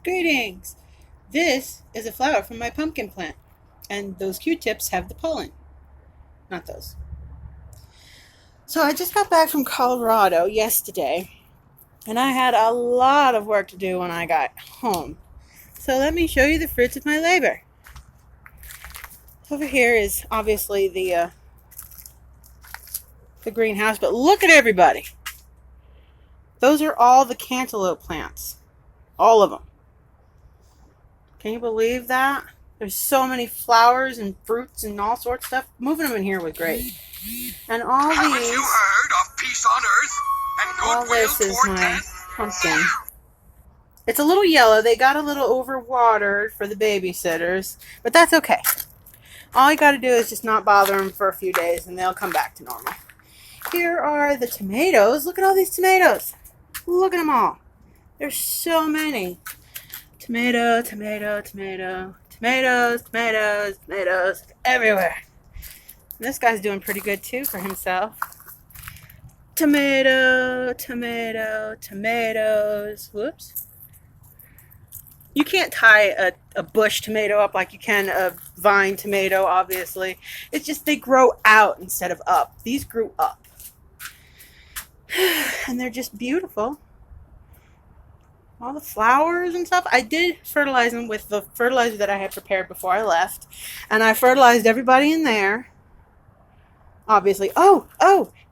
Greetings! This is a flower from my pumpkin plant, and those Q-tips have the pollen. Not those. So I just got back from Colorado yesterday, and I had a lot of work to do when I got home. So let me show you the fruits of my labor. Over here is obviously the greenhouse, but look at everybody. Those are all the cantaloupe plants. All of them. Can you believe that? There's so many flowers and fruits and all sorts of stuff. Moving them in here was great. And all Haven't these... you heard of peace on earth and all goodwill this is toward my men? pumpkin. It's a little yellow. They got a little overwatered for the babysitters, but that's okay. All you got to do is just not bother them for a few days, and they'll come back to normal. Here are the tomatoes. Look at all these tomatoes. Look at them all. There's so many. Tomato, tomato, tomato, tomatoes, tomatoes, tomatoes, everywhere. And this guy's doing pretty good too for himself. Tomato, tomato, tomatoes. Whoops. You can't tie a bush tomato up like you can a vine tomato, obviously. It's just they grow out instead of up. These grew up. And they're just beautiful. All the flowers and stuff. I did fertilize them with the fertilizer that I had prepared before I left. And I fertilized everybody in there. Obviously. Oh,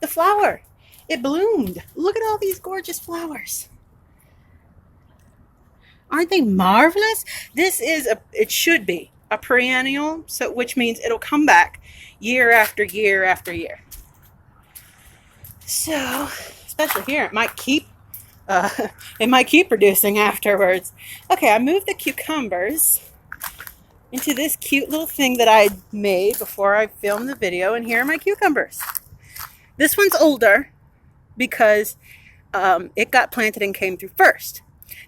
the flower. It bloomed. Look at all these gorgeous flowers. Aren't they marvelous? It should be a perennial, which means it'll come back year after year after year. So, especially here, it might keep producing afterwards. Okay, I moved the cucumbers into this cute little thing that I made before I filmed the video, and here are my cucumbers. This one's older because it got planted and came through first.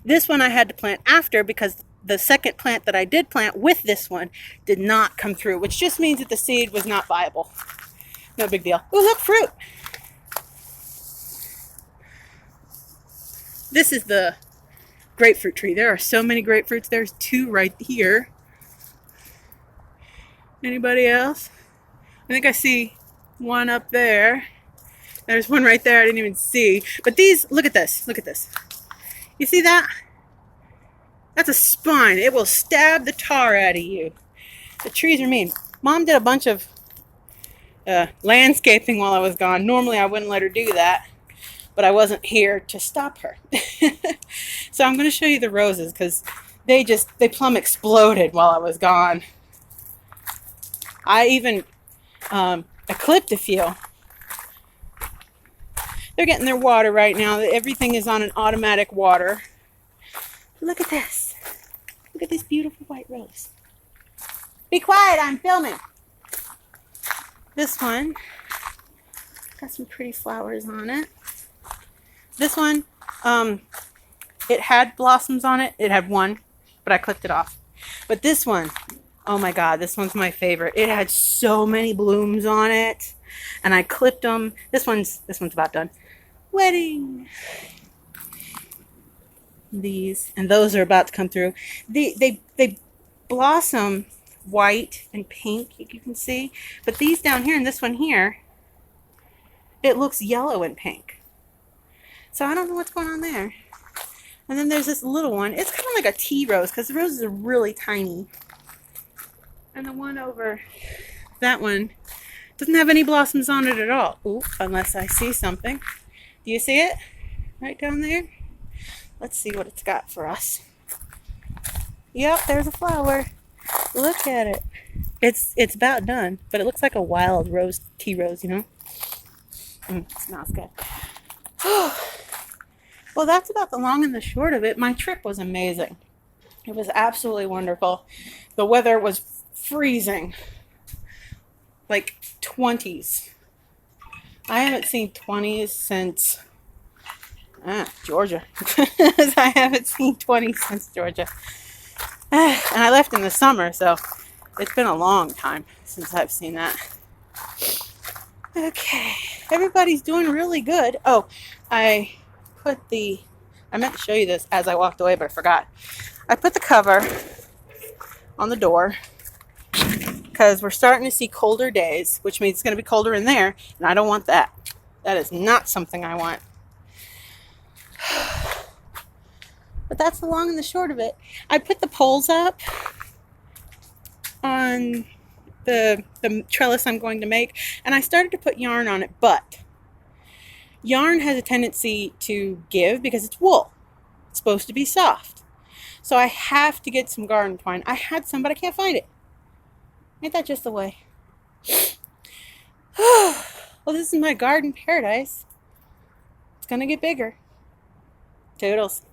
This one I had to plant after because the second plant that I did plant with this one did not come through, which just means that the seed was not viable. No big deal. Oh, look, fruit. This is the grapefruit tree. There are so many grapefruits. There's two right here. Anybody else? I think I see one up there. There's one right there I didn't even see. But these, look at this. Look at this. You see that? That's a spine. It will stab the tar out of you. The trees are mean. Mom did a bunch of landscaping while I was gone. Normally I wouldn't let her do that, but I wasn't here to stop her. So I'm going to show you the roses because they plumb exploded while I was gone. I even clipped a few. They're getting their water right now. Everything is on an automatic water. Look at this. Look at this beautiful white rose. Be quiet, I'm filming. This one got some pretty flowers on it. This one, it had blossoms on it. It had one, but I clipped it off. But this one, oh my God, this one's my favorite. It had so many blooms on it, and I clipped them. This one's about done. Wedding. These and those are about to come through. They blossom white and pink, you can see. But these down here and this one here, it looks yellow and pink. So I don't know what's going on there. And then there's this little one. It's kind of like a tea rose because the roses are really tiny. And the one over, that one, doesn't have any blossoms on it at all. Ooh, unless I see something. Do you see it? Right down there? Let's see what it's got for us. Yep, there's a flower. Look at it. It's about done, but it looks like a wild rose, tea rose, you know? It smells good. Well, that's about the long and the short of it. My trip was amazing. It was absolutely wonderful. The weather was freezing. Like 20s. I haven't seen 20s since Georgia. I haven't seen 20s since Georgia. And I left in the summer, so it's been a long time since I've seen that. Okay, everybody's doing really good. Oh, I I meant to show you this as I walked away, but I forgot. I put the cover on the door because we're starting to see colder days, which means it's going to be colder in there, and I don't want that. That is not something I want. But that's the long and the short of it. I put the poles up on the trellis I'm going to make, and I started to put yarn on it, but yarn has a tendency to give because it's wool. It's supposed to be soft. So I have to get some garden twine. I had some, but I can't find it. Ain't that just the way? Well, this is my garden paradise. It's gonna get bigger. Toodles.